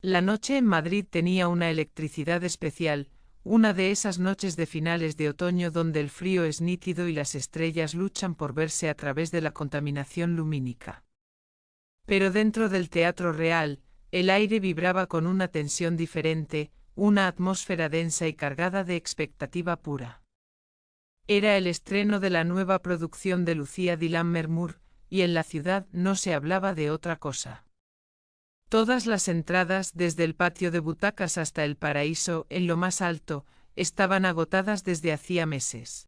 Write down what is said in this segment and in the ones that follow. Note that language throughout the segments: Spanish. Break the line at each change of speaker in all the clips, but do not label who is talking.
La noche en Madrid tenía una electricidad especial, una de esas noches de finales de otoño donde el frío es nítido y las estrellas luchan por verse a través de la contaminación lumínica. Pero dentro del Teatro Real, el aire vibraba con una tensión diferente, una atmósfera densa y cargada de expectativa pura. Era el estreno de la nueva producción de Lucía di Lammermoor, y en la ciudad no se hablaba de otra cosa. Todas las entradas, desde el patio de butacas hasta el paraíso, en lo más alto, estaban agotadas desde hacía meses.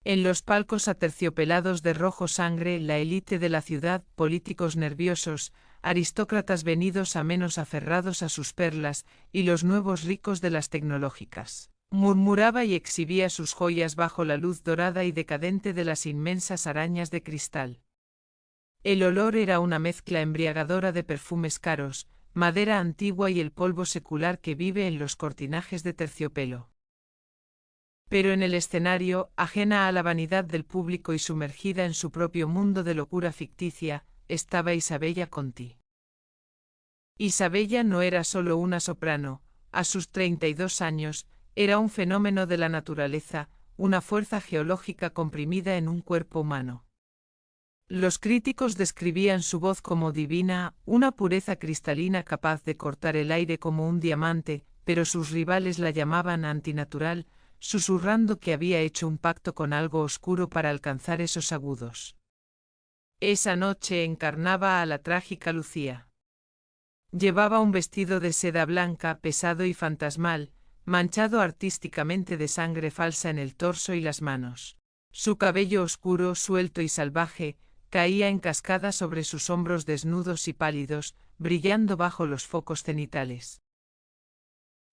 En los palcos aterciopelados de rojo sangre, la élite de la ciudad, políticos nerviosos, aristócratas venidos a menos aferrados a sus perlas, y los nuevos ricos de las tecnológicas. Murmuraba y exhibía sus joyas bajo la luz dorada y decadente de las inmensas arañas de cristal. El olor era una mezcla embriagadora de perfumes caros, madera antigua y el polvo secular que vive en los cortinajes de terciopelo. Pero en el escenario, ajena a la vanidad del público y sumergida en su propio mundo de locura ficticia, estaba Isabella Conti. Isabella no era solo una soprano, a sus 32 años, era un fenómeno de la naturaleza, una fuerza geológica comprimida en un cuerpo humano. Los críticos describían su voz como divina, una pureza cristalina capaz de cortar el aire como un diamante, pero sus rivales la llamaban antinatural, susurrando que había hecho un pacto con algo oscuro para alcanzar esos agudos. Esa noche encarnaba a la trágica Lucía. Llevaba un vestido de seda blanca, pesado y fantasmal, manchado artísticamente de sangre falsa en el torso y las manos. Su cabello oscuro, suelto y salvaje, caía en cascada sobre sus hombros desnudos y pálidos, brillando bajo los focos cenitales.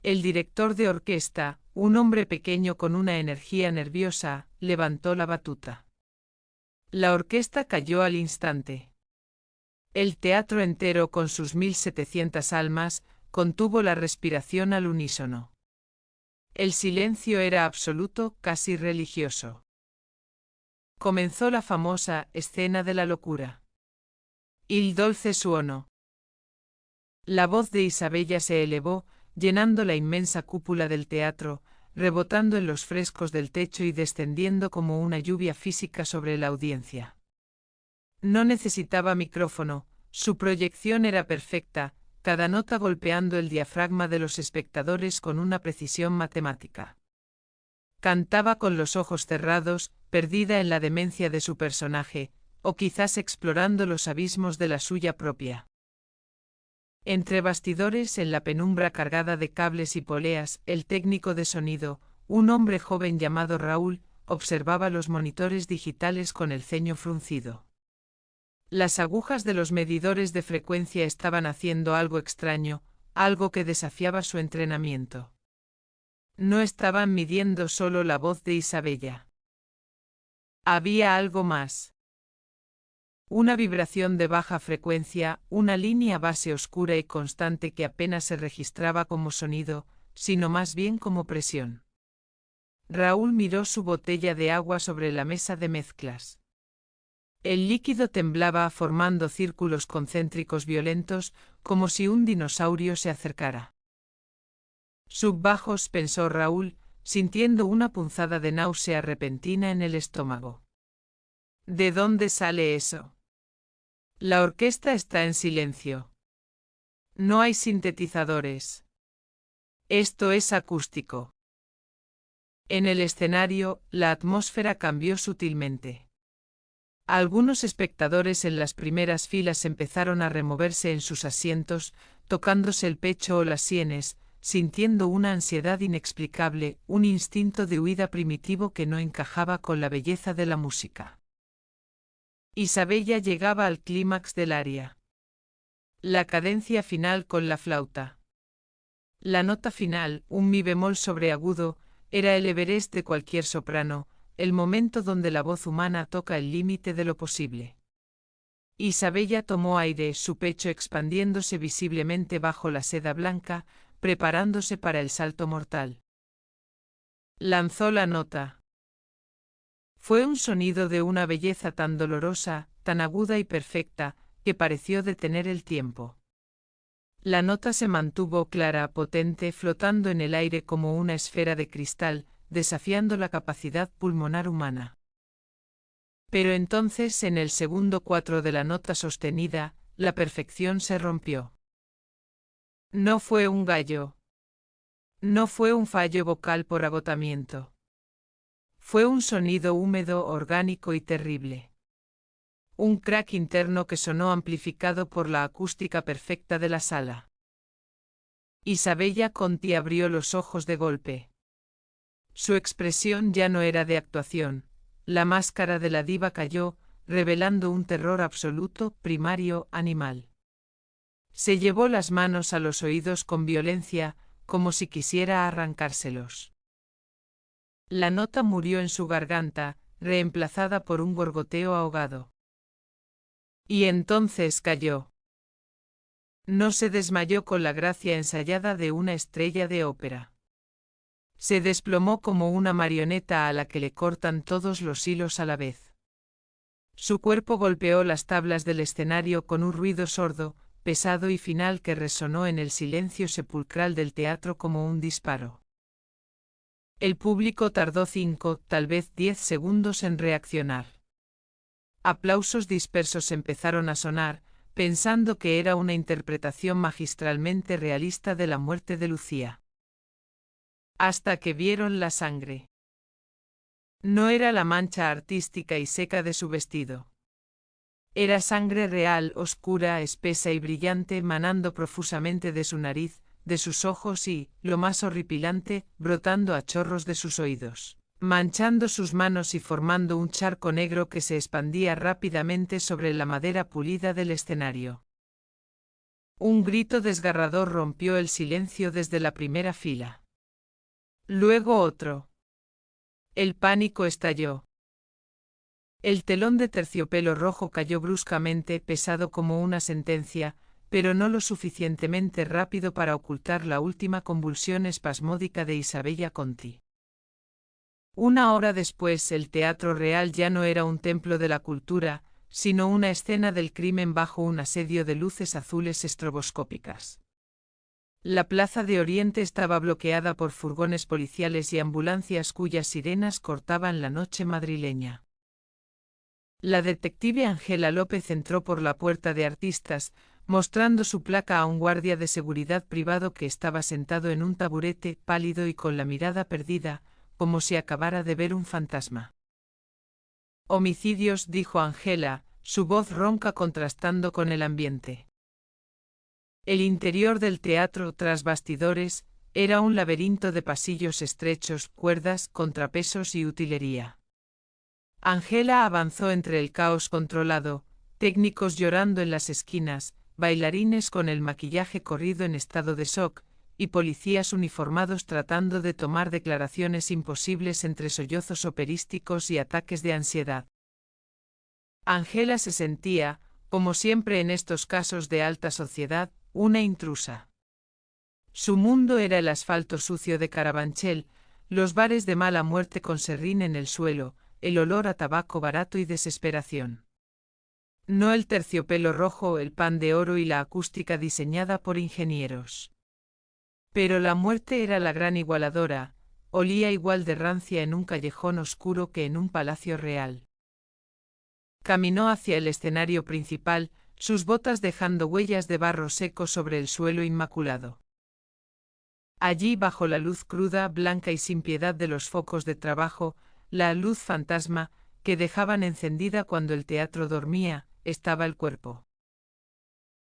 El director de orquesta, un hombre pequeño con una energía nerviosa, levantó la batuta. La orquesta cayó al instante. El teatro entero, con sus 1700 almas, contuvo la respiración al unísono. El silencio era absoluto, casi religioso. Comenzó la famosa escena de la locura. Il dolce suono. La voz de Isabella se elevó, llenando la inmensa cúpula del teatro, rebotando en los frescos del techo y descendiendo como una lluvia física sobre la audiencia. No necesitaba micrófono, su proyección era perfecta, cada nota golpeando el diafragma de los espectadores con una precisión matemática. Cantaba con los ojos cerrados, perdida en la demencia de su personaje, o quizás explorando los abismos de la suya propia. Entre bastidores, en la penumbra cargada de cables y poleas, el técnico de sonido, un hombre joven llamado Raúl, observaba los monitores digitales con el ceño fruncido. Las agujas de los medidores de frecuencia estaban haciendo algo extraño, algo que desafiaba su entrenamiento. No estaban midiendo solo la voz de Isabella. Había algo más. Una vibración de baja frecuencia, una línea base oscura y constante que apenas se registraba como sonido, sino más bien como presión. Raúl miró su botella de agua sobre la mesa de mezclas. El líquido temblaba formando círculos concéntricos violentos, como si un dinosaurio se acercara. Subbajos, pensó Raúl, sintiendo una punzada de náusea repentina en el estómago. ¿De dónde sale eso? La orquesta está en silencio. No hay sintetizadores. Esto es acústico. En el escenario, la atmósfera cambió sutilmente. Algunos espectadores en las primeras filas empezaron a removerse en sus asientos, tocándose el pecho o las sienes, sintiendo una ansiedad inexplicable, un instinto de huida primitivo que no encajaba con la belleza de la música. Isabella llegaba al clímax del aria. La cadencia final con la flauta. La nota final, un mi bemol sobreagudo, era el Everest de cualquier soprano, el momento donde la voz humana toca el límite de lo posible. Isabella tomó aire, su pecho expandiéndose visiblemente bajo la seda blanca, preparándose para el salto mortal. Lanzó la nota. Fue un sonido de una belleza tan dolorosa, tan aguda y perfecta, que pareció detener el tiempo. La nota se mantuvo clara, potente, flotando en el aire como una esfera de cristal, desafiando la capacidad pulmonar humana. Pero entonces, en el segundo cuatro de la nota sostenida, la perfección se rompió. No fue un gallo. No fue un fallo vocal por agotamiento. Fue un sonido húmedo, orgánico y terrible. Un crack interno que sonó amplificado por la acústica perfecta de la sala. Isabella Conti abrió los ojos de golpe. Su expresión ya no era de actuación, la máscara de la diva cayó, revelando un terror absoluto, primario, animal. Se llevó las manos a los oídos con violencia, como si quisiera arrancárselos. La nota murió en su garganta, reemplazada por un gorgoteo ahogado. Y entonces cayó. No se desmayó con la gracia ensayada de una estrella de ópera. Se desplomó como una marioneta a la que le cortan todos los hilos a la vez. Su cuerpo golpeó las tablas del escenario con un ruido sordo, pesado y final que resonó en el silencio sepulcral del teatro como un disparo. El público tardó 5, tal vez 10 segundos en reaccionar. Aplausos dispersos empezaron a sonar, pensando que era una interpretación magistralmente realista de la muerte de Lucía. Hasta que vieron la sangre. No era la mancha artística y seca de su vestido. Era sangre real, oscura, espesa y brillante, manando profusamente de su nariz, de sus ojos y, lo más horripilante, brotando a chorros de sus oídos, manchando sus manos y formando un charco negro que se expandía rápidamente sobre la madera pulida del escenario. Un grito desgarrador rompió el silencio desde la primera fila. Luego otro. El pánico estalló. El telón de terciopelo rojo cayó bruscamente, pesado como una sentencia, pero no lo suficientemente rápido para ocultar la última convulsión espasmódica de Isabella Conti. Una hora después, el Teatro Real ya no era un templo de la cultura, sino una escena del crimen bajo un asedio de luces azules estroboscópicas. La Plaza de Oriente estaba bloqueada por furgones policiales y ambulancias cuyas sirenas cortaban la noche madrileña. La detective Ángela López entró por la puerta de artistas, mostrando su placa a un guardia de seguridad privado que estaba sentado en un taburete, pálido y con la mirada perdida, como si acabara de ver un fantasma. Homicidios, dijo Ángela, su voz ronca contrastando con el ambiente. El interior del teatro, tras bastidores, era un laberinto de pasillos estrechos, cuerdas, contrapesos y utilería. Ángela avanzó entre el caos controlado, técnicos llorando en las esquinas, bailarines con el maquillaje corrido en estado de shock, y policías uniformados tratando de tomar declaraciones imposibles entre sollozos operísticos y ataques de ansiedad. Ángela se sentía, como siempre en estos casos de alta sociedad, una intrusa. Su mundo era el asfalto sucio de Carabanchel, los bares de mala muerte con serrín en el suelo, el olor a tabaco barato y desesperación. No el terciopelo rojo, el pan de oro y la acústica diseñada por ingenieros. Pero la muerte era la gran igualadora, olía igual de rancia en un callejón oscuro que en un palacio real. Caminó hacia el escenario principal, sus botas dejando huellas de barro seco sobre el suelo inmaculado. Allí, bajo la luz cruda, blanca y sin piedad de los focos de trabajo, la luz fantasma, que dejaban encendida cuando el teatro dormía, estaba el cuerpo.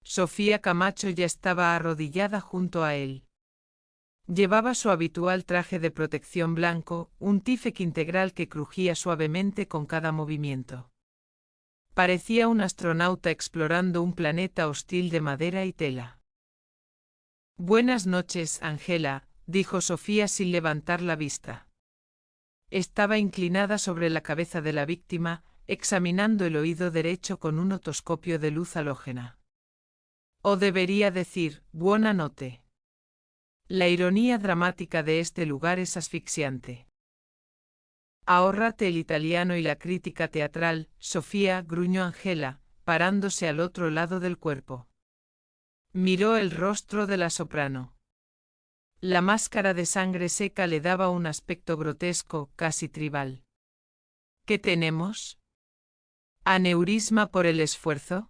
Sofía Camacho ya estaba arrodillada junto a él. Llevaba su habitual traje de protección blanco, un tífec integral que crujía suavemente con cada movimiento. Parecía un astronauta explorando un planeta hostil de madera y tela. Buenas noches, Ángela, dijo Sofía sin levantar la vista. Estaba inclinada sobre la cabeza de la víctima, examinando el oído derecho con un otoscopio de luz halógena. O debería decir, buona notte. La ironía dramática de este lugar es asfixiante. Ahórrate el italiano y la crítica teatral, Sofía, gruñó Ángela, parándose al otro lado del cuerpo. Miró el rostro de la soprano. La máscara de sangre seca le daba un aspecto grotesco, casi tribal. ¿Qué tenemos? ¿Aneurisma por el esfuerzo?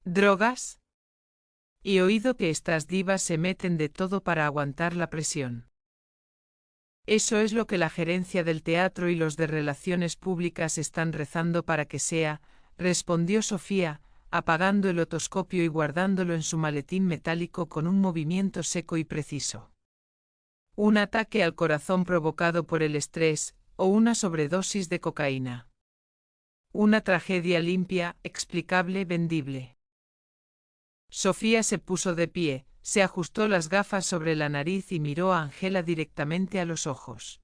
¿Drogas? He oído que estas divas se meten de todo para aguantar la presión. Eso es lo que la gerencia del teatro y los de relaciones públicas están rezando para que sea, respondió Sofía, apagando el otoscopio y guardándolo en su maletín metálico con un movimiento seco y preciso. Un ataque al corazón provocado por el estrés, o una sobredosis de cocaína. Una tragedia limpia, explicable, vendible. Sofía se puso de pie, se ajustó las gafas sobre la nariz y miró a Angela directamente a los ojos.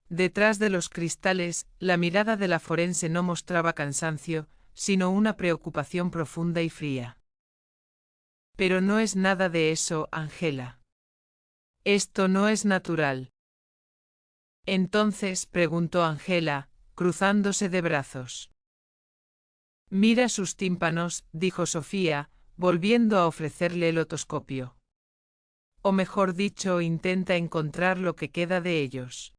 Detrás de los cristales, la mirada de la forense no mostraba cansancio, sino una preocupación profunda y fría. Pero no es nada de eso, Angela. Esto no es natural. Entonces, preguntó Angela, cruzándose de brazos. Mira sus tímpanos, dijo Sofía, volviendo a ofrecerle el otoscopio. O mejor dicho, intenta encontrar lo que queda de ellos.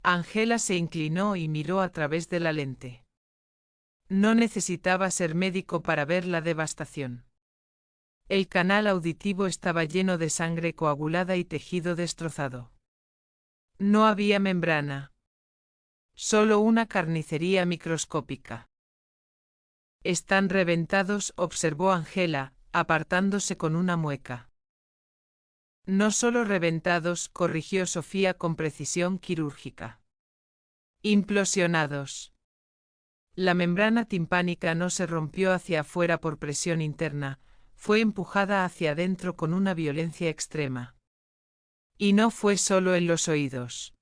Angela se inclinó y miró a través de la lente. No necesitaba ser médico para ver la devastación. El canal auditivo estaba lleno de sangre coagulada y tejido destrozado. No había membrana. Solo una carnicería microscópica. Están reventados, observó Angela, apartándose con una mueca. No solo reventados, corrigió Sofía con precisión quirúrgica. Implosionados. La membrana timpánica no se rompió hacia afuera por presión interna, fue empujada hacia adentro con una violencia extrema. Y no fue solo en los oídos.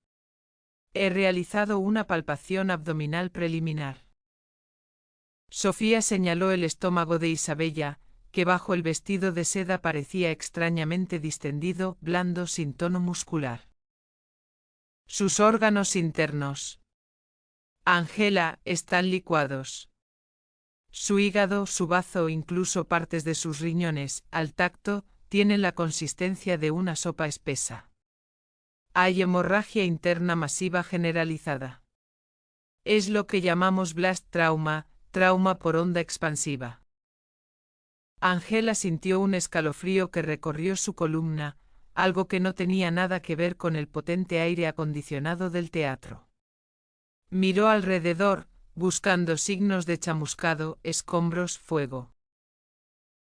He realizado una palpación abdominal preliminar. Sofía señaló el estómago de Isabella, que bajo el vestido de seda parecía extrañamente distendido, blando, sin tono muscular. Sus órganos internos. Angela, están licuados. Su hígado, su bazo, incluso partes de sus riñones, al tacto, tienen la consistencia de una sopa espesa. Hay hemorragia interna masiva generalizada. Es lo que llamamos blast trauma, trauma por onda expansiva. Angela sintió un escalofrío que recorrió su columna, algo que no tenía nada que ver con el potente aire acondicionado del teatro. Miró alrededor, buscando signos de chamuscado, escombros, fuego.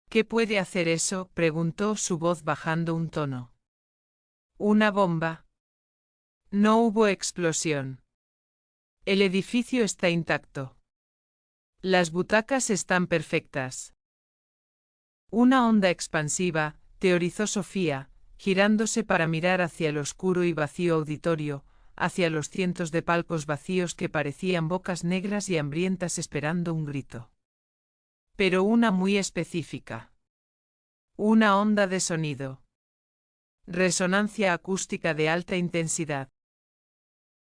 ¿Qué puede hacer eso?, preguntó su voz bajando un tono. ¿Una bomba? No hubo explosión. El edificio está intacto. Las butacas están perfectas. Una onda expansiva, teorizó Sofía, girándose para mirar hacia el oscuro y vacío auditorio, hacia los cientos de palcos vacíos que parecían bocas negras y hambrientas esperando un grito. Pero una muy específica. Una onda de sonido. Resonancia acústica de alta intensidad.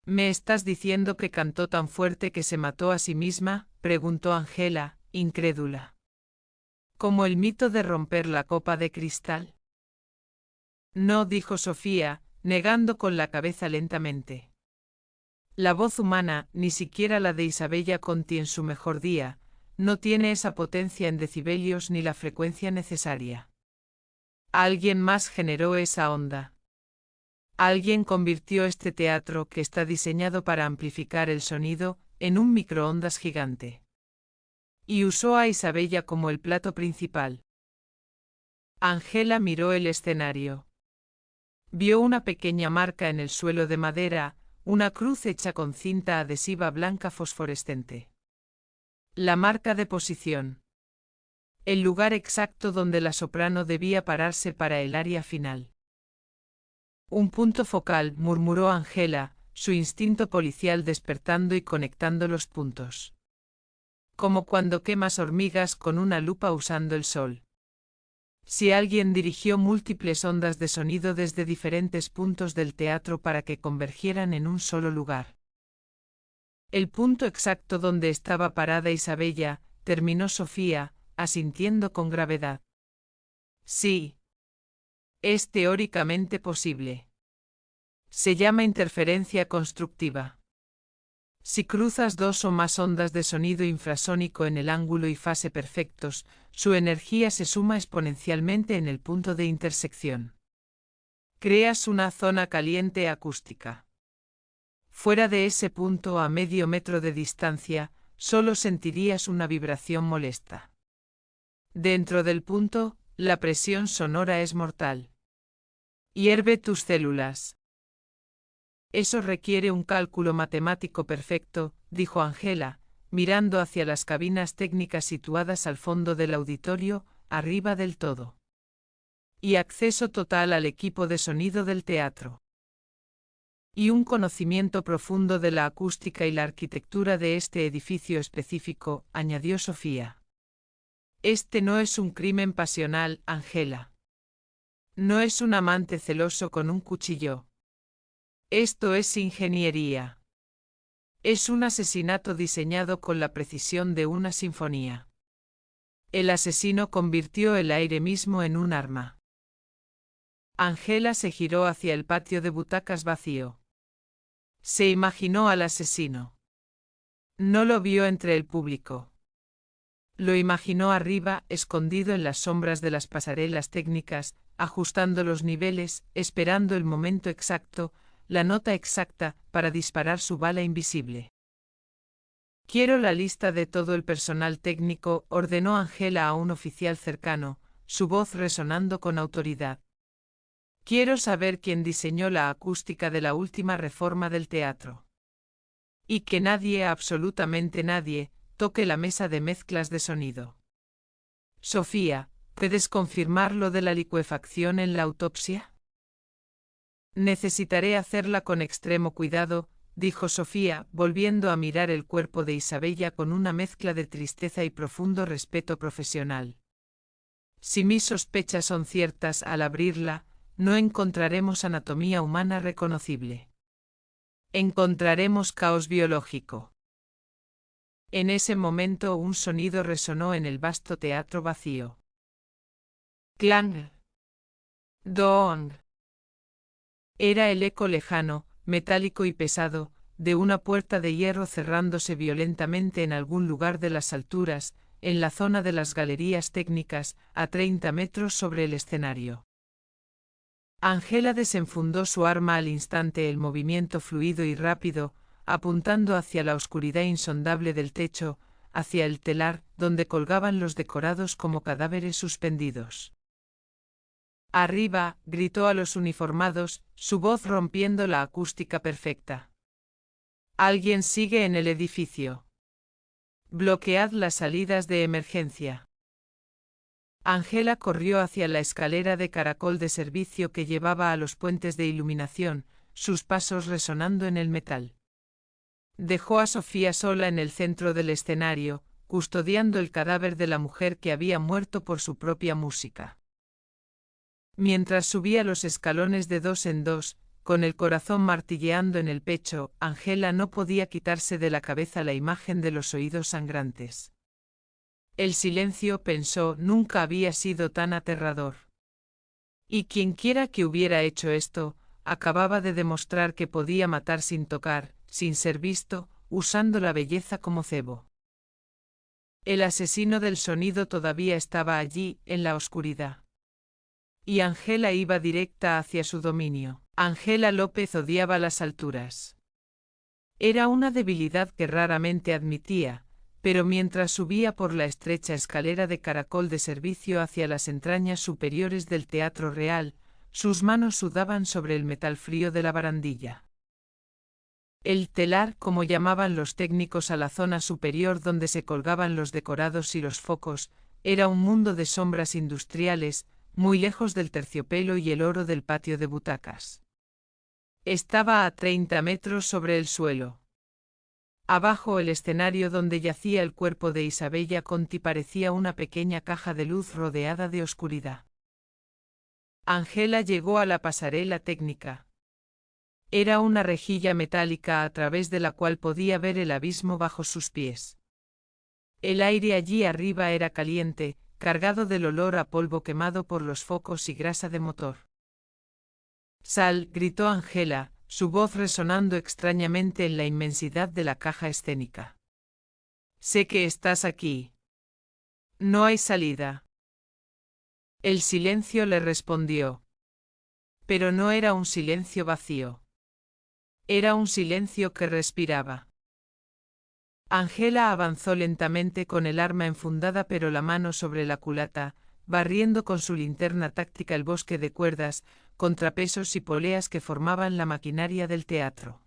¿Me estás diciendo que cantó tan fuerte que se mató a sí misma?, preguntó Angela, incrédula. ¿Como el mito de romper la copa de cristal? No, dijo Sofía, negando con la cabeza lentamente. La voz humana, ni siquiera la de Isabella Conti en su mejor día, no tiene esa potencia en decibelios ni la frecuencia necesaria. Alguien más generó esa onda. Alguien convirtió este teatro, que está diseñado para amplificar el sonido, en un microondas gigante. Y usó a Isabella como el plato principal. Angela miró el escenario. Vio una pequeña marca en el suelo de madera, una cruz hecha con cinta adhesiva blanca fosforescente. La marca de posición. El lugar exacto donde la soprano debía pararse para el aria final. Un punto focal, murmuró Angela, su instinto policial despertando y conectando los puntos. Como cuando quemas hormigas con una lupa usando el sol. Si alguien dirigió múltiples ondas de sonido desde diferentes puntos del teatro para que convergieran en un solo lugar. El punto exacto donde estaba parada Isabella, terminó Sofía, asintiendo con gravedad. Sí. Es teóricamente posible. Se llama interferencia constructiva. Si cruzas dos o más ondas de sonido infrasónico en el ángulo y fase perfectos, su energía se suma exponencialmente en el punto de intersección. Creas una zona caliente acústica. Fuera de ese punto a medio metro de distancia, solo sentirías una vibración molesta. Dentro del punto, la presión sonora es mortal. Hierve tus células. Eso requiere un cálculo matemático perfecto, dijo Angela, mirando hacia las cabinas técnicas situadas al fondo del auditorio, arriba del todo. Y acceso total al equipo de sonido del teatro. Y un conocimiento profundo de la acústica y la arquitectura de este edificio específico, añadió Sofía. Este no es un crimen pasional, Angela. No es un amante celoso con un cuchillo. Esto es ingeniería. Es un asesinato diseñado con la precisión de una sinfonía. El asesino convirtió el aire mismo en un arma. Angela se giró hacia el patio de butacas vacío. Se imaginó al asesino. No lo vio entre el público. Lo imaginó arriba, escondido en las sombras de las pasarelas técnicas, ajustando los niveles, esperando el momento exacto, la nota exacta, para disparar su bala invisible. Quiero la lista de todo el personal técnico, ordenó Angela a un oficial cercano, su voz resonando con autoridad. Quiero saber quién diseñó la acústica de la última reforma del teatro. Y que nadie, absolutamente nadie, toque la mesa de mezclas de sonido. Sofía, ¿puedes confirmar lo de la licuefacción en la autopsia? Necesitaré hacerla con extremo cuidado, dijo Sofía, volviendo a mirar el cuerpo de Isabella con una mezcla de tristeza y profundo respeto profesional. Si mis sospechas son ciertas, al abrirla, no encontraremos anatomía humana reconocible. Encontraremos caos biológico. En ese momento un sonido resonó en el vasto teatro vacío. Clang. Dong. Era el eco lejano, metálico y pesado, de una puerta de hierro cerrándose violentamente en algún lugar de las alturas, en la zona de las galerías técnicas, a 30 metros sobre el escenario. Angela desenfundó su arma al instante, el movimiento fluido y rápido, apuntando hacia la oscuridad insondable del techo, hacia el telar, donde colgaban los decorados como cadáveres suspendidos. Arriba, gritó a los uniformados, su voz rompiendo la acústica perfecta. Alguien sigue en el edificio. Bloquead las salidas de emergencia. Angela corrió hacia la escalera de caracol de servicio que llevaba a los puentes de iluminación, sus pasos resonando en el metal. Dejó a Sofía sola en el centro del escenario, custodiando el cadáver de la mujer que había muerto por su propia música. Mientras subía los escalones de dos en dos, con el corazón martilleando en el pecho, Angela no podía quitarse de la cabeza la imagen de los oídos sangrantes. El silencio, pensó, nunca había sido tan aterrador. Y quienquiera que hubiera hecho esto, acababa de demostrar que podía matar sin tocar, sin ser visto, usando la belleza como cebo. El asesino del sonido todavía estaba allí, en la oscuridad. Y Angela iba directa hacia su dominio. Angela López odiaba las alturas. Era una debilidad que raramente admitía, pero mientras subía por la estrecha escalera de caracol de servicio hacia las entrañas superiores del Teatro Real, sus manos sudaban sobre el metal frío de la barandilla. El telar, como llamaban los técnicos a la zona superior donde se colgaban los decorados y los focos, era un mundo de sombras industriales, muy lejos del terciopelo y el oro del patio de butacas. Estaba a 30 metros sobre el suelo. Abajo el escenario donde yacía el cuerpo de Isabella Conti parecía una pequeña caja de luz rodeada de oscuridad. Angela llegó a la pasarela técnica. Era una rejilla metálica a través de la cual podía ver el abismo bajo sus pies. El aire allí arriba era caliente, cargado del olor a polvo quemado por los focos y grasa de motor. «Sal», gritó Angela, su voz resonando extrañamente en la inmensidad de la caja escénica. «Sé que estás aquí. No hay salida». El silencio le respondió. Pero no era un silencio vacío. Era un silencio que respiraba. Angela avanzó lentamente con el arma enfundada pero la mano sobre la culata, barriendo con su linterna táctica el bosque de cuerdas, contrapesos y poleas que formaban la maquinaria del teatro.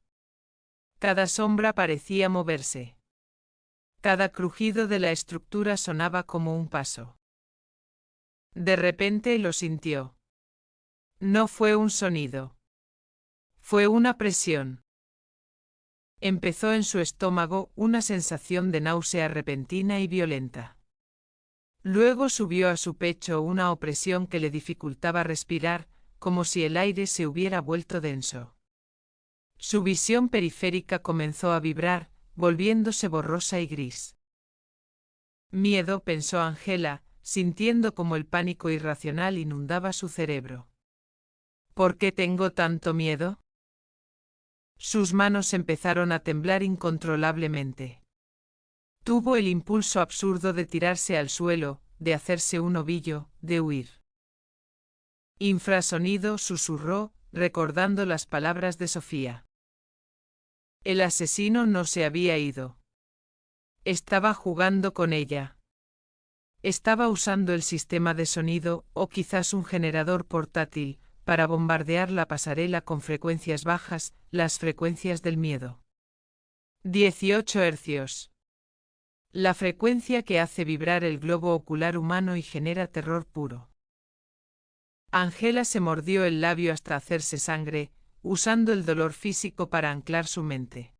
Cada sombra parecía moverse. Cada crujido de la estructura sonaba como un paso. De repente lo sintió. No fue un sonido. Fue una presión. Empezó en su estómago una sensación de náusea repentina y violenta. Luego subió a su pecho una opresión que le dificultaba respirar, como si el aire se hubiera vuelto denso. Su visión periférica comenzó a vibrar, volviéndose borrosa y gris. Miedo, pensó Angela, sintiendo como el pánico irracional inundaba su cerebro. ¿Por qué tengo tanto miedo? Sus manos empezaron a temblar incontrolablemente. Tuvo el impulso absurdo de tirarse al suelo, de hacerse un ovillo, de huir. Infrasonido, susurró, recordando las palabras de Sofía. El asesino no se había ido. Estaba jugando con ella. Estaba usando el sistema de sonido, o quizás un generador portátil, para bombardear la pasarela con frecuencias bajas, las frecuencias del miedo. 18 hercios. La frecuencia que hace vibrar el globo ocular humano y genera terror puro. Angela se mordió el labio hasta hacerse sangre, usando el dolor físico para anclar su mente.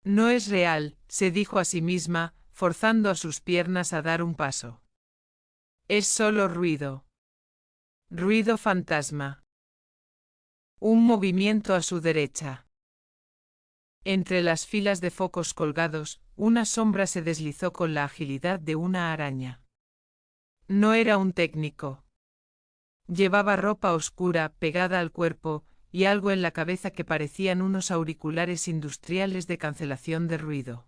No es real, se dijo a sí misma, forzando a sus piernas a dar un paso. Es solo ruido. Ruido fantasma. Un movimiento a su derecha. Entre las filas de focos colgados, una sombra se deslizó con la agilidad de una araña. No era un técnico. Llevaba ropa oscura, pegada al cuerpo, y algo en la cabeza que parecían unos auriculares industriales de cancelación de ruido.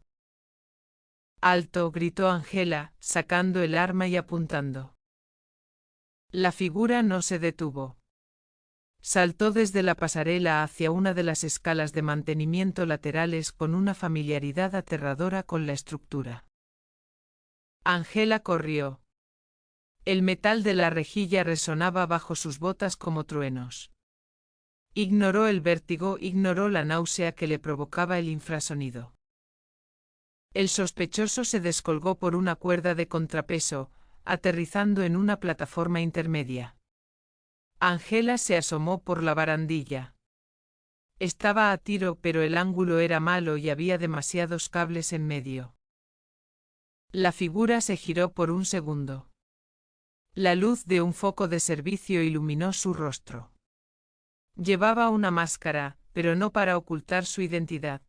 «Alto», gritó Angela, sacando el arma y apuntando. La figura no se detuvo. Saltó desde la pasarela hacia una de las escalas de mantenimiento laterales con una familiaridad aterradora con la estructura. Angela corrió. El metal de la rejilla resonaba bajo sus botas como truenos. Ignoró el vértigo, ignoró la náusea que le provocaba el infrasonido. El sospechoso se descolgó por una cuerda de contrapeso, aterrizando en una plataforma intermedia. Angela se asomó por la barandilla. Estaba a tiro, pero el ángulo era malo y había demasiados cables en medio. La figura se giró por un segundo. La luz de un foco de servicio iluminó su rostro. Llevaba una máscara, pero no para ocultar su identidad.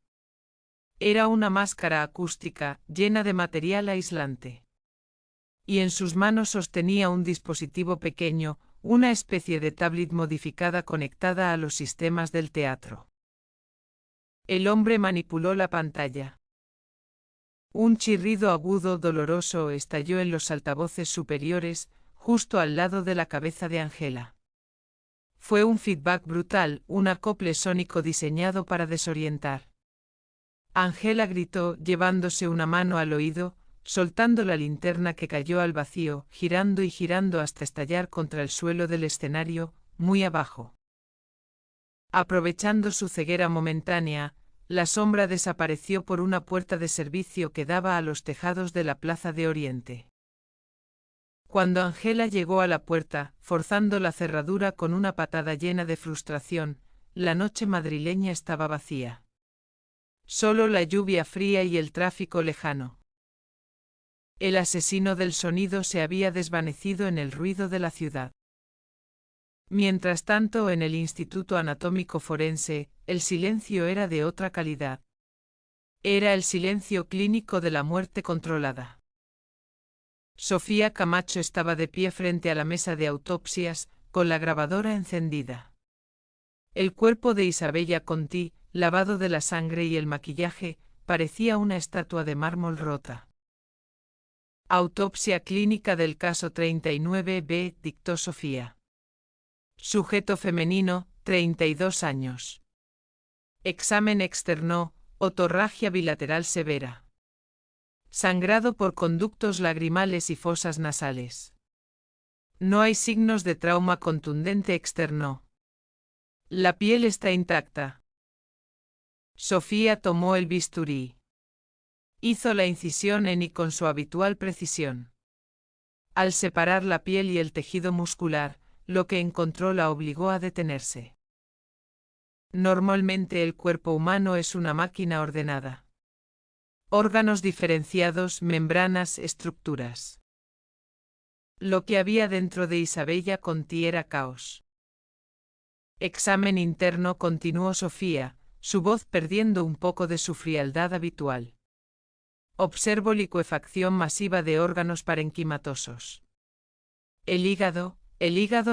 Era una máscara acústica, llena de material aislante. Y en sus manos sostenía un dispositivo pequeño, una especie de tablet modificada conectada a los sistemas del teatro. El hombre manipuló la pantalla. Un chirrido agudo doloroso estalló en los altavoces superiores, justo al lado de la cabeza de Angela. Fue un feedback brutal, un acople sónico diseñado para desorientar. Angela gritó, llevándose una mano al oído, soltando la linterna que cayó al vacío, girando y girando hasta estallar contra el suelo del escenario, muy abajo. Aprovechando su ceguera momentánea, la sombra desapareció por una puerta de servicio que daba a los tejados de la Plaza de Oriente. Cuando Angela llegó a la puerta, forzando la cerradura con una patada llena de frustración, la noche madrileña estaba vacía. Solo la lluvia fría y el tráfico lejano. El asesino del sonido se había desvanecido en el ruido de la ciudad. Mientras tanto, en el Instituto Anatómico Forense, el silencio era de otra calidad. Era el silencio clínico de la muerte controlada. Sofía Camacho estaba de pie frente a la mesa de autopsias, con la grabadora encendida. El cuerpo de Isabella Conti, lavado de la sangre y el maquillaje, parecía una estatua de mármol rota. Autopsia clínica del caso 39B, dictó Sofía. Sujeto femenino, 32 años. Examen externo, otorragia bilateral severa. Sangrado por conductos lagrimales y fosas nasales. No hay signos de trauma contundente externo. La piel está intacta. Sofía tomó el bisturí. Hizo la incisión en y con su habitual precisión. Al separar la piel y el tejido muscular, lo que encontró la obligó a detenerse. Normalmente el cuerpo humano es una máquina ordenada. Órganos diferenciados, membranas, estructuras. Lo que había dentro de Isabella Conti era caos. Examen interno, continuó Sofía, su voz perdiendo un poco de su frialdad habitual. Observo licuefacción masiva de órganos parenquimatosos. El hígado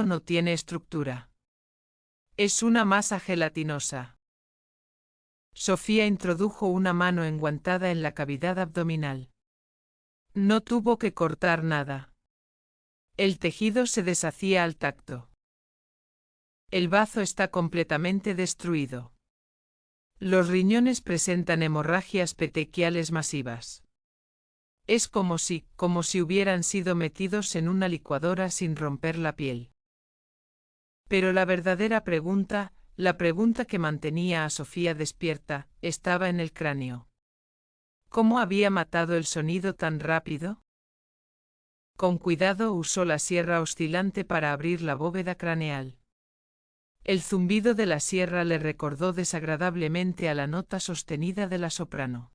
no tiene estructura. Es una masa gelatinosa. Sofía introdujo una mano enguantada en la cavidad abdominal. No tuvo que cortar nada. El tejido se deshacía al tacto. El bazo está completamente destruido. Los riñones presentan hemorragias petequiales masivas. Es como si hubieran sido metidos en una licuadora sin romper la piel. Pero la verdadera pregunta, la pregunta que mantenía a Sofía despierta, estaba en el cráneo. ¿Cómo había matado el sonido tan rápido? Con cuidado usó la sierra oscilante para abrir la bóveda craneal. El zumbido de la sierra le recordó desagradablemente a la nota sostenida de la soprano.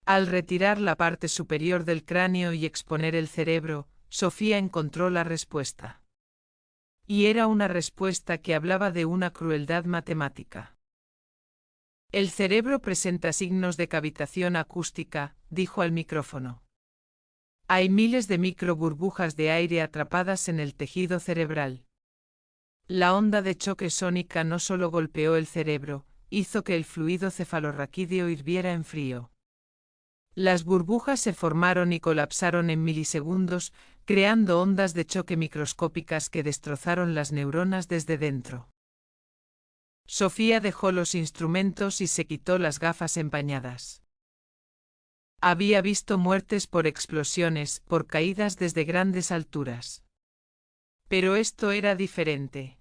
Al retirar la parte superior del cráneo y exponer el cerebro, Sofía encontró la respuesta. Y era una respuesta que hablaba de una crueldad matemática. El cerebro presenta signos de cavitación acústica, dijo al micrófono. Hay miles de microburbujas de aire atrapadas en el tejido cerebral. La onda de choque sónica no solo golpeó el cerebro, hizo que el fluido cefalorraquídeo hirviera en frío. Las burbujas se formaron y colapsaron en milisegundos, creando ondas de choque microscópicas que destrozaron las neuronas desde dentro. Sofía dejó los instrumentos y se quitó las gafas empañadas. Había visto muertes por explosiones, por caídas desde grandes alturas. Pero esto era diferente.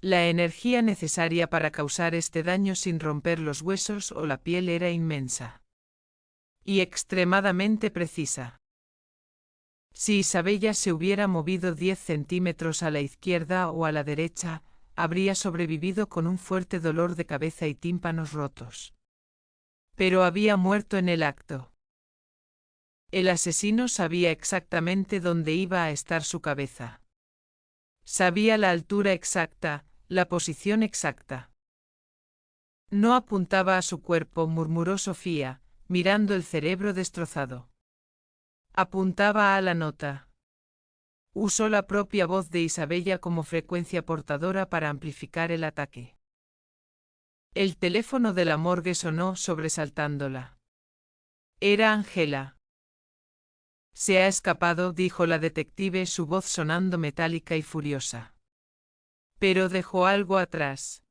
La energía necesaria para causar este daño sin romper los huesos o la piel era inmensa. Y extremadamente precisa. Si Isabella se hubiera movido 10 centímetros a la izquierda o a la derecha, habría sobrevivido con un fuerte dolor de cabeza y tímpanos rotos. Pero había muerto en el acto. El asesino sabía exactamente dónde iba a estar su cabeza. Sabía la altura exacta, la posición exacta. No apuntaba a su cuerpo, murmuró Sofía, mirando el cerebro destrozado. Apuntaba a la nota. Usó la propia voz de Isabella como frecuencia portadora para amplificar el ataque. El teléfono de la morgue sonó sobresaltándola. Era Ángela. Se ha escapado, dijo la detective, su voz sonando metálica y furiosa. Pero dejó algo atrás.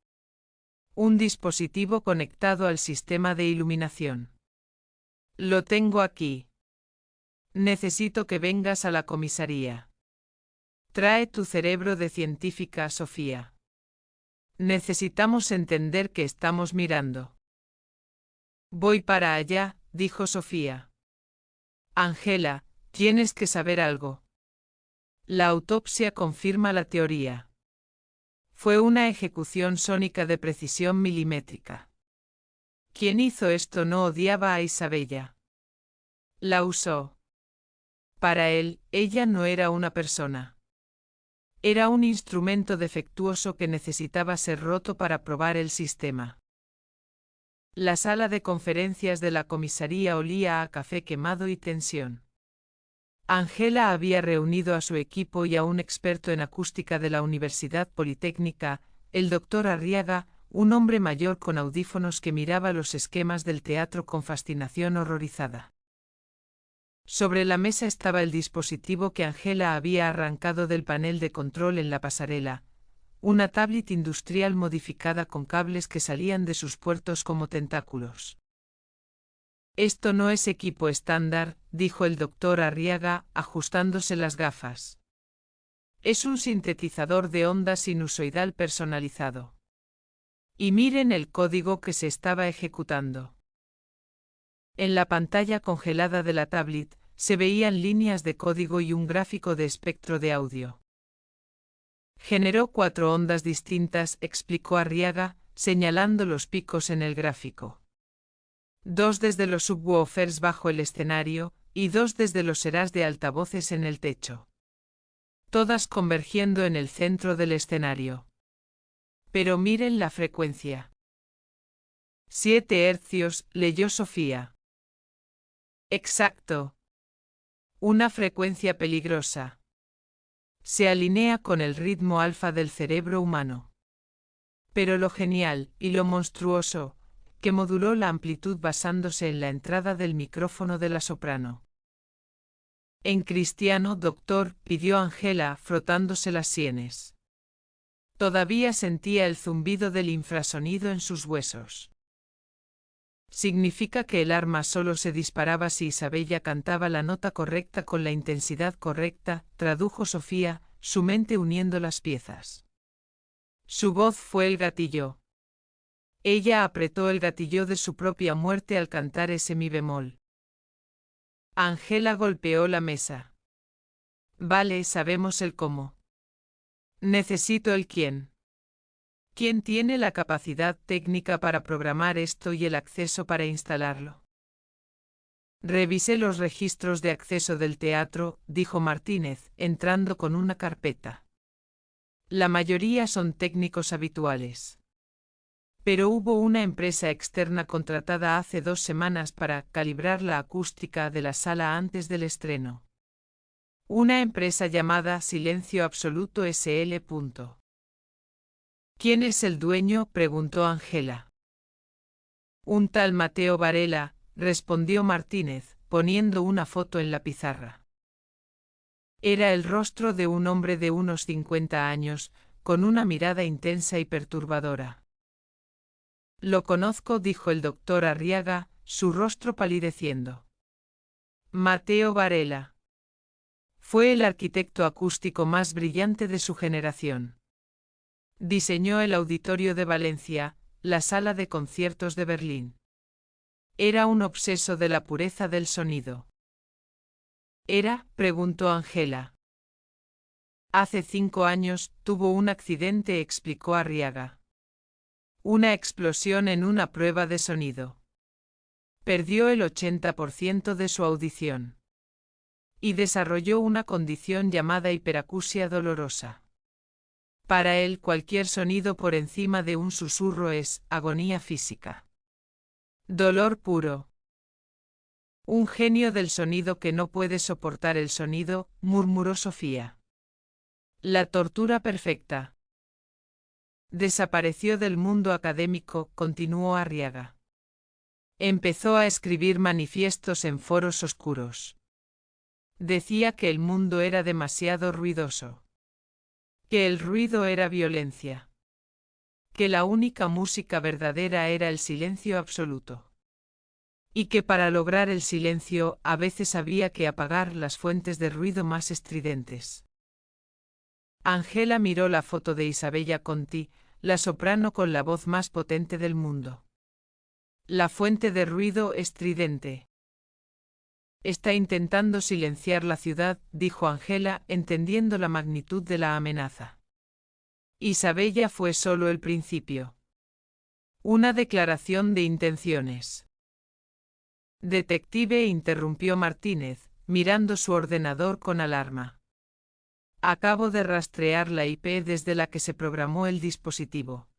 Un dispositivo conectado al sistema de iluminación. Lo tengo aquí. Necesito que vengas a la comisaría. Trae tu cerebro de científica, Sofía. Necesitamos entender qué estamos mirando. Voy para allá, dijo Sofía. Ángela, tienes que saber algo. La autopsia confirma la teoría. Fue una ejecución sónica de precisión milimétrica. Quien hizo esto no odiaba a Isabella. La usó. Para él, ella no era una persona. Era un instrumento defectuoso que necesitaba ser roto para probar el sistema. La sala de conferencias de la comisaría olía a café quemado y tensión. Ángela había reunido a su equipo y a un experto en acústica de la Universidad Politécnica, el doctor Arriaga, un hombre mayor con audífonos que miraba los esquemas del teatro con fascinación horrorizada. Sobre la mesa estaba el dispositivo que Ángela había arrancado del panel de control en la pasarela, una tablet industrial modificada con cables que salían de sus puertos como tentáculos. Esto no es equipo estándar, dijo el doctor Arriaga, ajustándose las gafas. Es un sintetizador de onda sinusoidal personalizado. Y miren el código que se estaba ejecutando. En la pantalla congelada de la tablet, se veían líneas de código y un gráfico de espectro de audio. Generó 4 ondas distintas, explicó Arriaga, señalando los picos en el gráfico. 2 desde los subwoofers bajo el escenario, y 2 desde los eras de altavoces en el techo. Todas convergiendo en el centro del escenario. Pero miren la frecuencia. 7 hercios, leyó Sofía. Exacto. Una frecuencia peligrosa. Se alinea con el ritmo alfa del cerebro humano. Pero lo genial, y lo monstruoso, que moduló la amplitud basándose en la entrada del micrófono de la soprano. En cristiano, doctor, pidió Ángela, frotándose las sienes. Todavía sentía el zumbido del infrasonido en sus huesos. Significa que el arma solo se disparaba si Isabella cantaba la nota correcta con la intensidad correcta, tradujo Sofía, su mente uniendo las piezas. Su voz fue el gatillo. Ella apretó el gatillo de su propia muerte al cantar ese mi bemol. Ángela golpeó la mesa. Vale, sabemos el cómo. Necesito el quién. ¿Quién tiene la capacidad técnica para programar esto y el acceso para instalarlo? Revisé los registros de acceso del teatro, dijo Martínez, entrando con una carpeta. La mayoría son técnicos habituales. Pero hubo una empresa externa contratada hace 2 semanas para calibrar la acústica de la sala antes del estreno. Una empresa llamada Silencio Absoluto SL. ¿Quién es el dueño?, preguntó Ángela. Un tal Mateo Varela, respondió Martínez, poniendo una foto en la pizarra. Era el rostro de un hombre de unos 50 años, con una mirada intensa y perturbadora. Lo conozco, dijo el doctor Arriaga, su rostro palideciendo. Mateo Varela. Fue el arquitecto acústico más brillante de su generación. Diseñó el Auditorio de Valencia, la Sala de Conciertos de Berlín. Era un obseso de la pureza del sonido. ¿Era?, preguntó Ángela. Hace 5 años, tuvo un accidente, explicó Arriaga. Una explosión en una prueba de sonido. Perdió el 80% de su audición. Y desarrolló una condición llamada hiperacusia dolorosa. Para él, cualquier sonido por encima de un susurro es agonía física. Dolor puro. Un genio del sonido que no puede soportar el sonido, murmuró Sofía. La tortura perfecta. Desapareció del mundo académico, continuó Arriaga. Empezó a escribir manifiestos en foros oscuros. Decía que el mundo era demasiado ruidoso. Que el ruido era violencia. Que la única música verdadera era el silencio absoluto. Y que para lograr el silencio a veces había que apagar las fuentes de ruido más estridentes. Ángela miró la foto de Isabella Conti, la soprano con la voz más potente del mundo. La fuente de ruido estridente. Está intentando silenciar la ciudad, dijo Ángela, entendiendo la magnitud de la amenaza. Isabella fue solo el principio. Una declaración de intenciones. Detective, interrumpió Martínez, mirando su ordenador con alarma. Acabo de rastrear la IP desde la que se programó el dispositivo.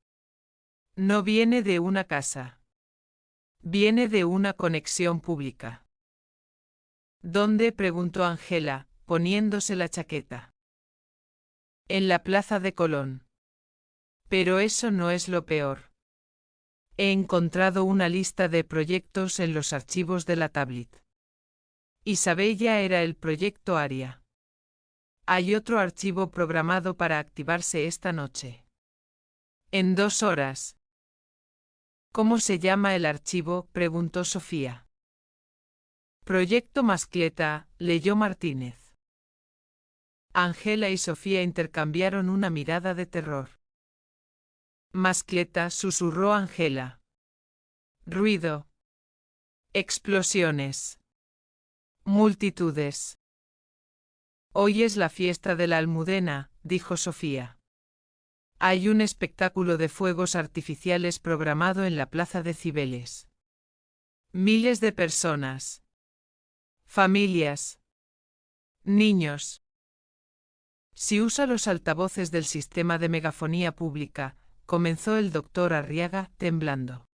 No viene de una casa. Viene de una conexión pública. ¿Dónde?, preguntó Angela, poniéndose la chaqueta. En la Plaza de Colón. Pero eso no es lo peor. He encontrado una lista de proyectos en los archivos de la tablet. Isabella era el proyecto Aria. Hay otro archivo programado para activarse esta noche. En 2 horas. ¿Cómo se llama el archivo?, preguntó Sofía. Proyecto Mascleta, leyó Martínez. Angela y Sofía intercambiaron una mirada de terror. Mascleta, susurró Angela. Ruido. Explosiones. Multitudes. Hoy es la fiesta de la Almudena, dijo Sofía. Hay un espectáculo de fuegos artificiales programado en la Plaza de Cibeles. Miles de personas. Familias. Niños. Si usa los altavoces del sistema de megafonía pública, comenzó el doctor Arriaga, temblando.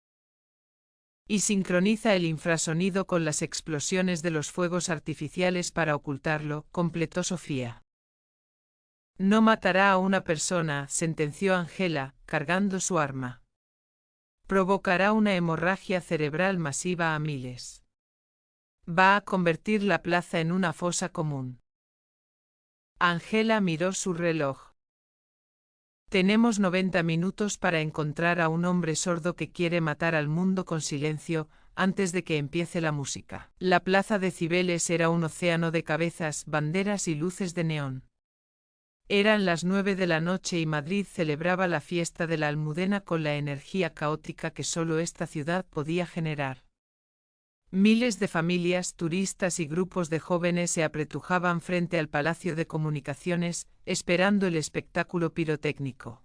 Y sincroniza el infrasonido con las explosiones de los fuegos artificiales para ocultarlo, completó Sofía. No matará a una persona, sentenció Angela, cargando su arma. Provocará una hemorragia cerebral masiva a miles. Va a convertir la plaza en una fosa común. Angela miró su reloj. Tenemos 90 minutos para encontrar a un hombre sordo que quiere matar al mundo con silencio, antes de que empiece la música. La Plaza de Cibeles era un océano de cabezas, banderas y luces de neón. Eran las 9 de la noche y Madrid celebraba la fiesta de la Almudena con la energía caótica que solo esta ciudad podía generar. Miles de familias, turistas y grupos de jóvenes se apretujaban frente al Palacio de Comunicaciones, esperando el espectáculo pirotécnico.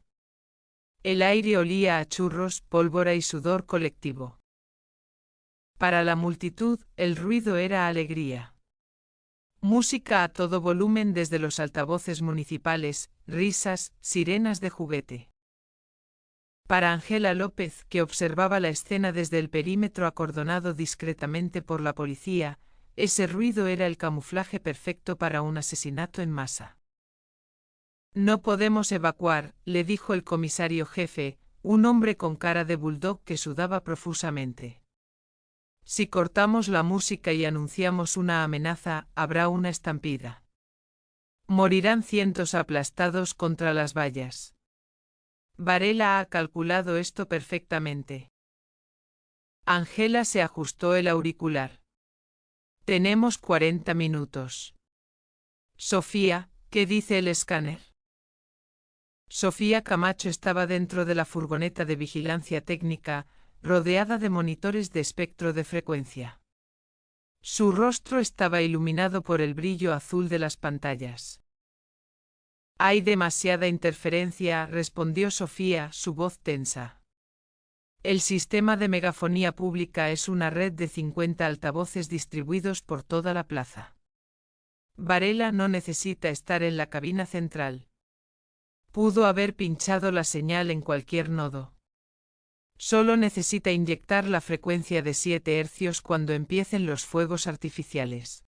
El aire olía a churros, pólvora y sudor colectivo. Para la multitud, el ruido era alegría. Música a todo volumen desde los altavoces municipales, risas, sirenas de juguete. Para Angela López, que observaba la escena desde el perímetro acordonado discretamente por la policía, ese ruido era el camuflaje perfecto para un asesinato en masa. No podemos evacuar, le dijo el comisario jefe, un hombre con cara de bulldog que sudaba profusamente. Si cortamos la música y anunciamos una amenaza, habrá una estampida. Morirán cientos aplastados contra las vallas. Varela ha calculado esto perfectamente. Angela se ajustó el auricular. Tenemos 40 minutos. Sofía, ¿qué dice el escáner? Sofía Camacho estaba dentro de la furgoneta de vigilancia técnica, rodeada de monitores de espectro de frecuencia. Su rostro estaba iluminado por el brillo azul de las pantallas. Hay demasiada interferencia, respondió Sofía, su voz tensa. El sistema de megafonía pública es una red de 50 altavoces distribuidos por toda la plaza. Varela no necesita estar en la cabina central. Pudo haber pinchado la señal en cualquier nodo. Solo necesita inyectar la frecuencia de 7 hercios cuando empiecen los fuegos artificiales.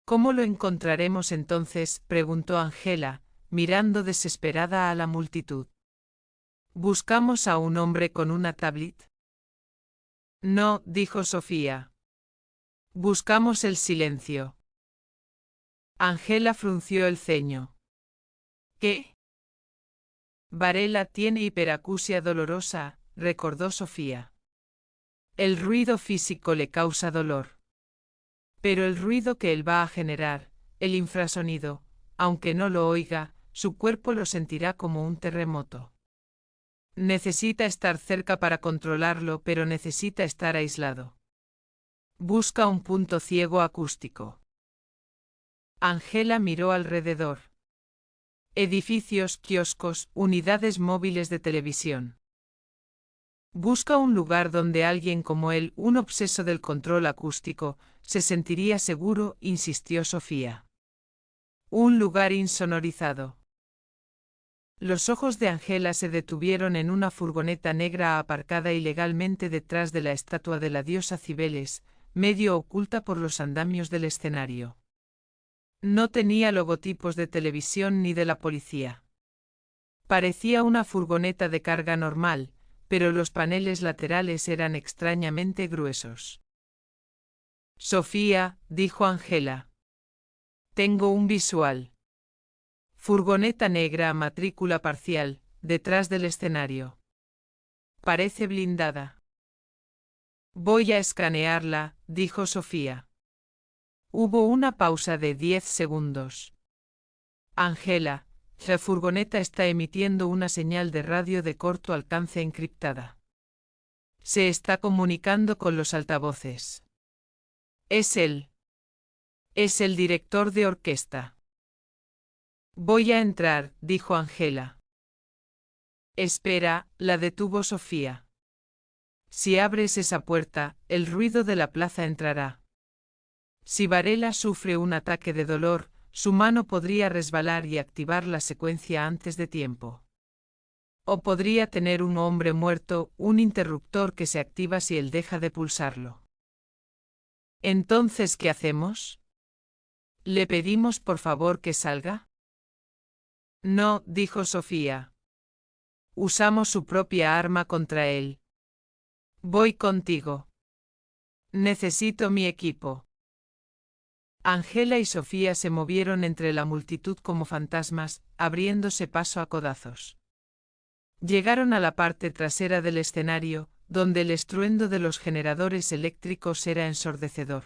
¿Cómo lo encontraremos entonces?, preguntó Angela, mirando desesperada a la multitud. ¿Buscamos a un hombre con una tablet? No, dijo Sofía. Buscamos el silencio. Angela frunció el ceño. ¿Qué? Varela tiene hiperacusia dolorosa, recordó Sofía. El ruido físico le causa dolor. Pero el ruido que él va a generar, el infrasonido, aunque no lo oiga, su cuerpo lo sentirá como un terremoto. Necesita estar cerca para controlarlo, pero necesita estar aislado. Busca un punto ciego acústico. Angela miró alrededor. Edificios, kioscos, unidades móviles de televisión. Busca un lugar donde alguien como él, un obseso del control acústico, se sentiría seguro, insistió Sofía. Un lugar insonorizado. Los ojos de Angela se detuvieron en una furgoneta negra aparcada ilegalmente detrás de la estatua de la diosa Cibeles, medio oculta por los andamios del escenario. No tenía logotipos de televisión ni de la policía. Parecía una furgoneta de carga normal, pero los paneles laterales eran extrañamente gruesos. Sofía, dijo Angela. Tengo un visual. Furgoneta negra, matrícula parcial, detrás del escenario. Parece blindada. Voy a escanearla, dijo Sofía. Hubo una pausa de 10 segundos. Angela, la furgoneta está emitiendo una señal de radio de corto alcance encriptada. Se está comunicando con los altavoces. Es él. Es el director de orquesta. Voy a entrar, dijo Angela. Espera, la detuvo Sofía. Si abres esa puerta, el ruido de la plaza entrará. Si Varela sufre un ataque de dolor, su mano podría resbalar y activar la secuencia antes de tiempo. O podría tener un hombre muerto, un interruptor que se activa si él deja de pulsarlo. Entonces, ¿qué hacemos? ¿Le pedimos por favor que salga? No, dijo Sofía. Usamos su propia arma contra él. Voy contigo. Necesito mi equipo. Angela y Sofía se movieron entre la multitud como fantasmas, abriéndose paso a codazos. Llegaron a la parte trasera del escenario, donde el estruendo de los generadores eléctricos era ensordecedor.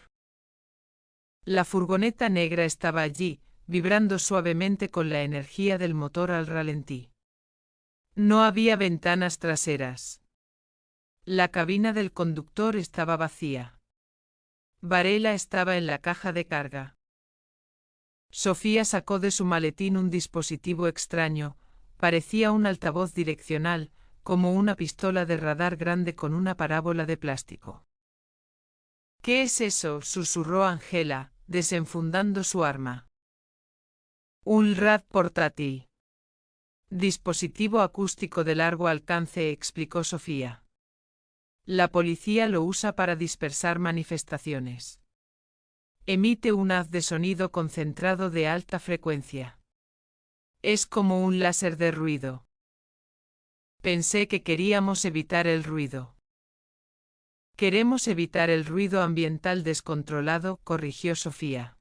La furgoneta negra estaba allí, vibrando suavemente con la energía del motor al ralentí. No había ventanas traseras. La cabina del conductor estaba vacía. Varela estaba en la caja de carga. Sofía sacó de su maletín un dispositivo extraño, parecía un altavoz direccional, como una pistola de radar grande con una parábola de plástico. ¿Qué es eso?, susurró Angela, desenfundando su arma. Un RAD portátil. Dispositivo acústico de largo alcance, explicó Sofía. La policía lo usa para dispersar manifestaciones. Emite un haz de sonido concentrado de alta frecuencia. Es como un láser de ruido. Pensé que queríamos evitar el ruido. Queremos evitar el ruido ambiental descontrolado, corrigió Sofía.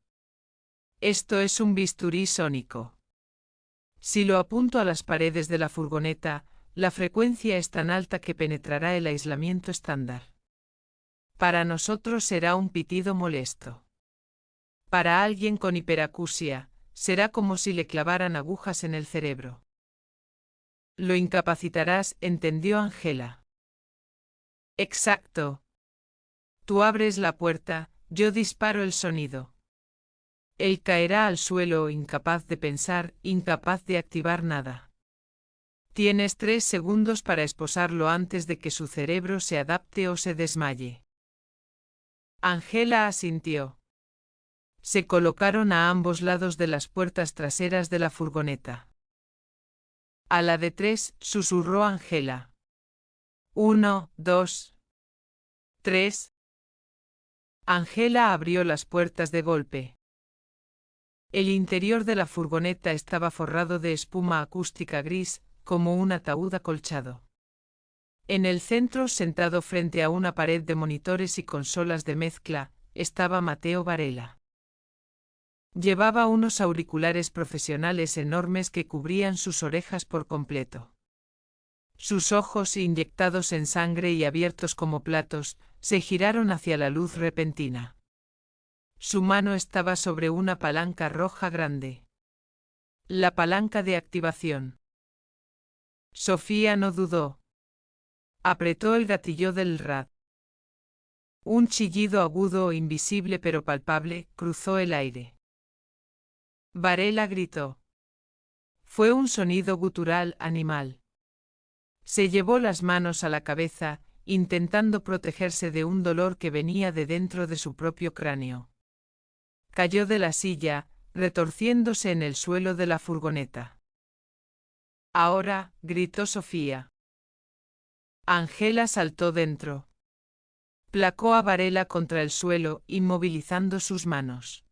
Esto es un bisturí sónico. Si lo apunto a las paredes de la furgoneta, la frecuencia es tan alta que penetrará el aislamiento estándar. Para nosotros será un pitido molesto. Para alguien con hiperacusia, será como si le clavaran agujas en el cerebro. Lo incapacitarás, entendió Angela. Exacto. Tú abres la puerta, yo disparo el sonido. Él caerá al suelo, incapaz de pensar, incapaz de activar nada. Tienes 3 segundos para esposarlo antes de que su cerebro se adapte o se desmaye. Angela asintió. Se colocaron a ambos lados de las puertas traseras de la furgoneta. A la de 3, susurró Angela. 1, 2, 3. Angela abrió las puertas de golpe. El interior de la furgoneta estaba forrado de espuma acústica gris, como un ataúd acolchado. En el centro, sentado frente a una pared de monitores y consolas de mezcla, estaba Mateo Varela. Llevaba unos auriculares profesionales enormes que cubrían sus orejas por completo. Sus ojos, inyectados en sangre y abiertos como platos, se giraron hacia la luz repentina. Su mano estaba sobre una palanca roja grande. La palanca de activación. Sofía no dudó. Apretó el gatillo del RAD. Un chillido agudo, invisible pero palpable, cruzó el aire. Varela gritó. Fue un sonido gutural, animal. Se llevó las manos a la cabeza, intentando protegerse de un dolor que venía de dentro de su propio cráneo. Cayó de la silla, retorciéndose en el suelo de la furgoneta. Ahora, gritó Sofía. Angela saltó dentro. Placó a Varela contra el suelo, inmovilizando sus manos.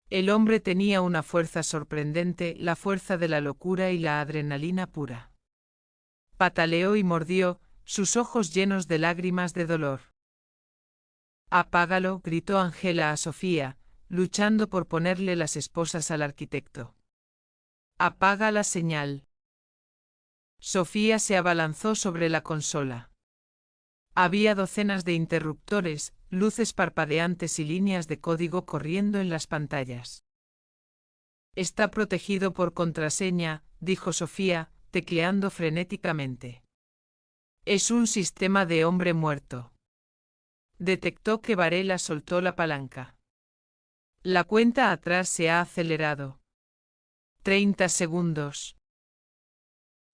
El hombre tenía una fuerza sorprendente, la fuerza de la locura y la adrenalina pura. Pataleó y mordió, sus ojos llenos de lágrimas de dolor. Apágalo, gritó Angela a Sofía, luchando por ponerle las esposas al arquitecto. Apaga la señal. Sofía se abalanzó sobre la consola. Había docenas de interruptores, luces parpadeantes y líneas de código corriendo en las pantallas. Está protegido por contraseña, dijo Sofía, tecleando frenéticamente. Es un sistema de hombre muerto. Detectó que Varela soltó la palanca. La cuenta atrás se ha acelerado. 30 segundos.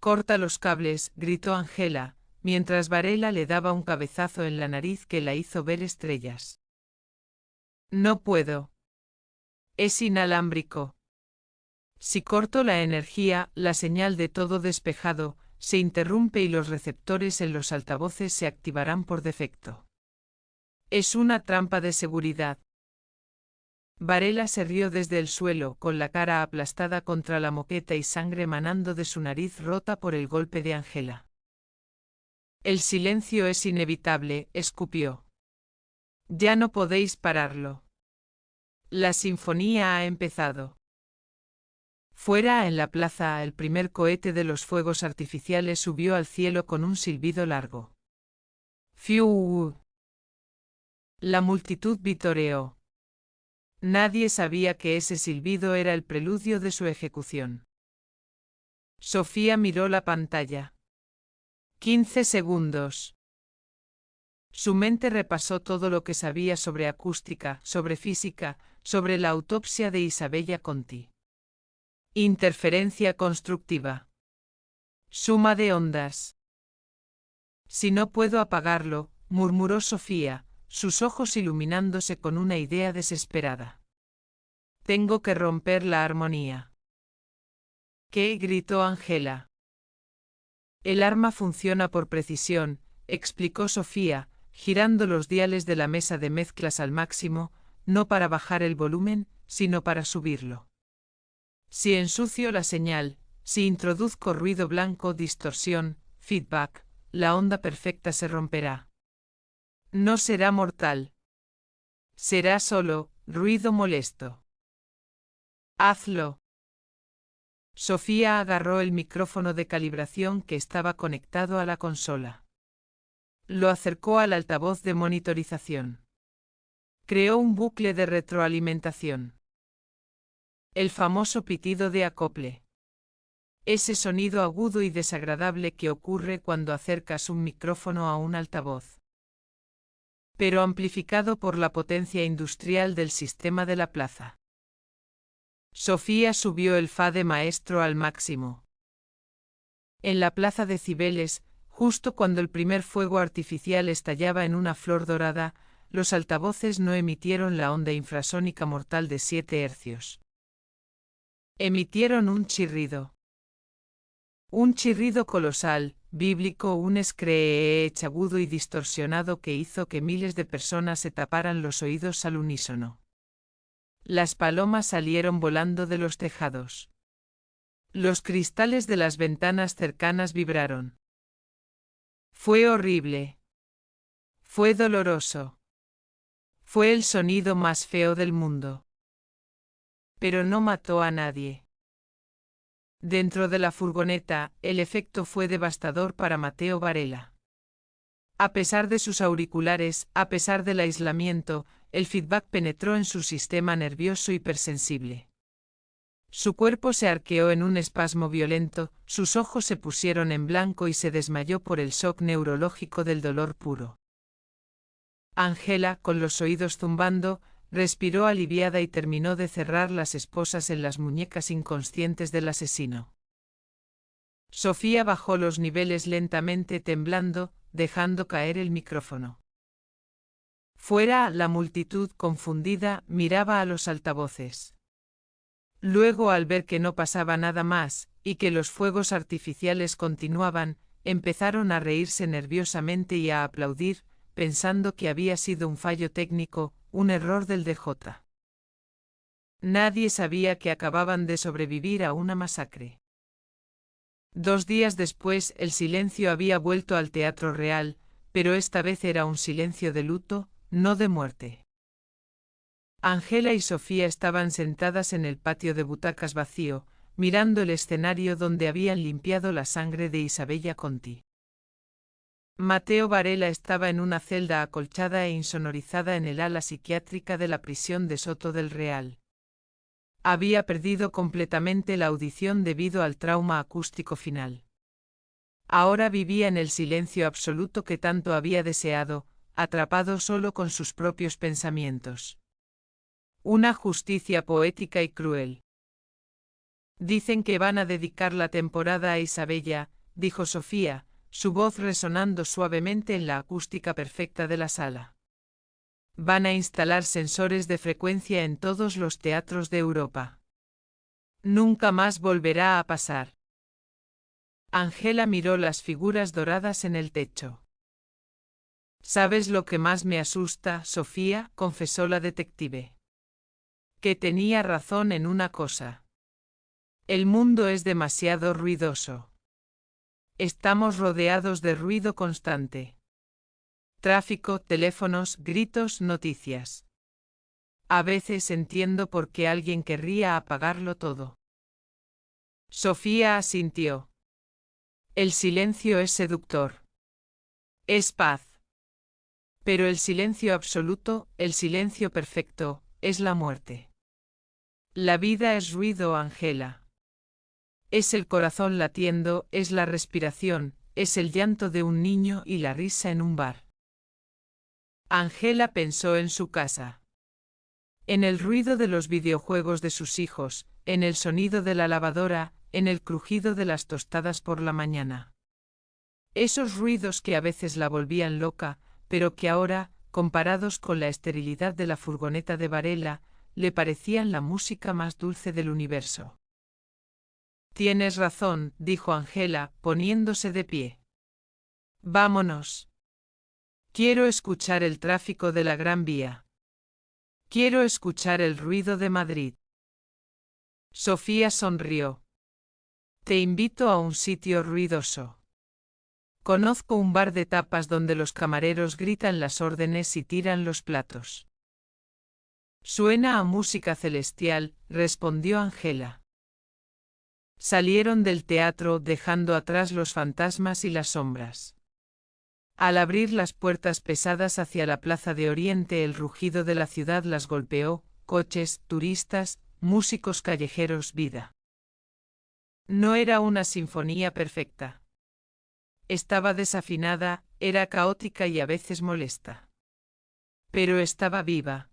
Corta los cables, gritó Angela, mientras Varela le daba un cabezazo en la nariz que la hizo ver estrellas. No puedo. Es inalámbrico. Si corto la energía, la señal de todo despejado se interrumpe y los receptores en los altavoces se activarán por defecto. Es una trampa de seguridad. Varela se rió desde el suelo, con la cara aplastada contra la moqueta y sangre manando de su nariz rota por el golpe de Angela. El silencio es inevitable, escupió. Ya no podéis pararlo. La sinfonía ha empezado. Fuera en la plaza, el primer cohete de los fuegos artificiales subió al cielo con un silbido largo. ¡Fiu! La multitud vitoreó. Nadie sabía que ese silbido era el preludio de su ejecución. Sofía miró la pantalla. 15 segundos. Su mente repasó todo lo que sabía sobre acústica, sobre física, sobre la autopsia de Isabella Conti. Interferencia constructiva. Suma de ondas. Si no puedo apagarlo, murmuró Sofía, sus ojos iluminándose con una idea desesperada. Tengo que romper la armonía. ¿Qué? Gritó Angela. El arma funciona por precisión, explicó Sofía, girando los diales de la mesa de mezclas al máximo, no para bajar el volumen, sino para subirlo. Si ensucio la señal, si introduzco ruido blanco, distorsión, feedback, la onda perfecta se romperá. No será mortal. Será solo ruido molesto. Hazlo. Sofía agarró el micrófono de calibración que estaba conectado a la consola. Lo acercó al altavoz de monitorización. Creó un bucle de retroalimentación. El famoso pitido de acople. Ese sonido agudo y desagradable que ocurre cuando acercas un micrófono a un altavoz. Pero amplificado por la potencia industrial del sistema de la plaza. Sofía subió el fa de maestro al máximo. En la plaza de Cibeles, justo cuando el primer fuego artificial estallaba en una flor dorada, los altavoces no emitieron la onda infrasónica mortal de 7 hercios. Emitieron un chirrido. Un chirrido colosal, bíblico, un screech agudo y distorsionado que hizo que miles de personas se taparan los oídos al unísono. Las palomas salieron volando de los tejados. Los cristales de las ventanas cercanas vibraron. Fue horrible. Fue doloroso. Fue el sonido más feo del mundo. Pero no mató a nadie. Dentro de la furgoneta, el efecto fue devastador para Mateo Varela. A pesar de sus auriculares, a pesar del aislamiento, el feedback penetró en su sistema nervioso hipersensible. Su cuerpo se arqueó en un espasmo violento, sus ojos se pusieron en blanco y se desmayó por el shock neurológico del dolor puro. Angela, con los oídos zumbando, respiró aliviada y terminó de cerrar las esposas en las muñecas inconscientes del asesino. Sofía bajó los niveles lentamente temblando, dejando caer el micrófono. Fuera, la multitud confundida miraba a los altavoces. Luego, al ver que no pasaba nada más, y que los fuegos artificiales continuaban, empezaron a reírse nerviosamente y a aplaudir, pensando que había sido un fallo técnico, un error del DJ. Nadie sabía que acababan de sobrevivir a una masacre. 2 días después, el silencio había vuelto al Teatro Real, pero esta vez era un silencio de luto, no de muerte. Angela y Sofía estaban sentadas en el patio de butacas vacío, mirando el escenario donde habían limpiado la sangre de Isabella Conti. Matteo Varela estaba en una celda acolchada e insonorizada en el ala psiquiátrica de la prisión de Soto del Real. Había perdido completamente la audición debido al trauma acústico final. Ahora vivía en el silencio absoluto que tanto había deseado, atrapado solo con sus propios pensamientos. Una justicia poética y cruel. Dicen que van a dedicar la temporada a Isabella, dijo Sofía, su voz resonando suavemente en la acústica perfecta de la sala. Van a instalar sensores de frecuencia en todos los teatros de Europa. Nunca más volverá a pasar. Angela miró las figuras doradas en el techo. ¿Sabes lo que más me asusta, Sofía?, confesó la detective. Que tenía razón en una cosa. El mundo es demasiado ruidoso. Estamos rodeados de ruido constante. Tráfico, teléfonos, gritos, noticias. A veces entiendo por qué alguien querría apagarlo todo. Sofía asintió. El silencio es seductor. Es paz. Pero el silencio absoluto, el silencio perfecto, es la muerte. La vida es ruido, Angela. Es el corazón latiendo, es la respiración, es el llanto de un niño y la risa en un bar. Angela pensó en su casa. En el ruido de los videojuegos de sus hijos, en el sonido de la lavadora, en el crujido de las tostadas por la mañana. Esos ruidos que a veces la volvían loca, pero que ahora, comparados con la esterilidad de la furgoneta de Varela, le parecían la música más dulce del universo. Tienes razón, dijo Angela, poniéndose de pie. Vámonos. Quiero escuchar el tráfico de la Gran Vía. Quiero escuchar el ruido de Madrid. Sofía sonrió. Te invito a un sitio ruidoso. Conozco un bar de tapas donde los camareros gritan las órdenes y tiran los platos. Suena a música celestial, respondió Angela. Salieron del teatro dejando atrás los fantasmas y las sombras. Al abrir las puertas pesadas hacia la Plaza de Oriente, el rugido de la ciudad las golpeó, coches, turistas, músicos callejeros, vida. No era una sinfonía perfecta. Estaba desafinada, era caótica y a veces molesta. Pero estaba viva.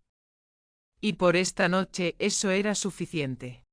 Y por esta noche eso era suficiente.